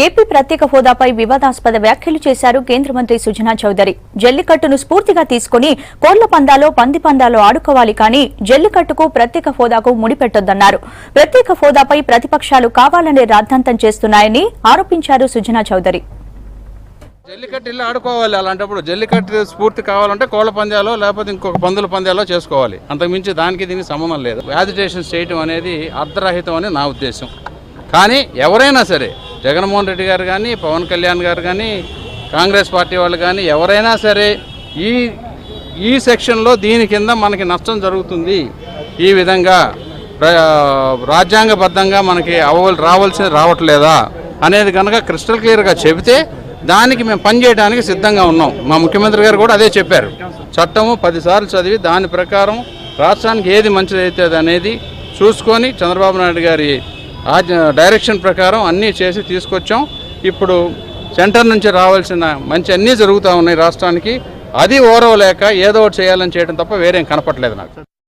AP ప్రత్యేక హోదాపై వివాదాస్పద వ్యాఖ్యలు చేశారు కేంద్ర మంత్రి సుజనా చౌదరి. జల్లికట్టును స్ఫూర్తిగా తీసుకుని కోళ్ల పందాలో పంది పందాలో ఆడుకోవాలి కానీ జల్లికట్టుకు ప్రత్యేక హోదాకు ముడిపెట్టొద్దన్నారు. ప్రత్యేక హోదాపై ప్రతిపక్షాలు కావాలనే రాద్ధాంతం చేస్తున్నాయని ఆరోపించారు సుజనా చౌదరి. జల్లికట్టు ఇల్లు ఆడుకోవాలి. అలాంటప్పుడు జల్లికట్టు స్ఫూర్తి కావాలంటే కోళ్ల పందాలో లేకపోతే ఇంకొక పందుల పందాలో చేసుకోవాలి. అంతకుమించి దానికి దీనికి సంబంధం లేదు. యాజిటేషన్స్ చేయడం అనేది అర్ధరహితం అని నా ఉద్దేశం. కానీ ఎవరైనా సరే జగన్మోహన్ రెడ్డి గారు కానీ పవన్ కళ్యాణ్ గారు కానీ కాంగ్రెస్ పార్టీ వాళ్ళు కానీ ఎవరైనా సరే ఈ సెక్షన్లో దీని కింద మనకి నష్టం జరుగుతుంది, ఈ విధంగా రాజ్యాంగబద్ధంగా మనకి రావాల్సింది రావట్లేదా అనేది కనుక క్రిస్టల్ క్లియర్గా చెబితే దానికి మేము పనిచేయడానికి సిద్ధంగా ఉన్నాం. మా ముఖ్యమంత్రి గారు కూడా అదే చెప్పారు. చట్టము 10 సార్లు చదివి దాని ప్రకారం రాష్ట్రానికి ఏది మంచిదైతే అనేది చూసుకొని చంద్రబాబు నాయుడు గారి డైరెక్షన్ ప్రకారం అన్నీ చేసి తీసుకొచ్చాం. ఇప్పుడు సెంటర్ నుంచి రావాల్సిన మంచి అన్నీ జరుగుతూ ఉన్నాయి రాష్ట్రానికి. అది ఓరవలేక ఏదో ఒకటి చేయాలని చేయడం తప్ప వేరేం కనపట్లేదు నాకు.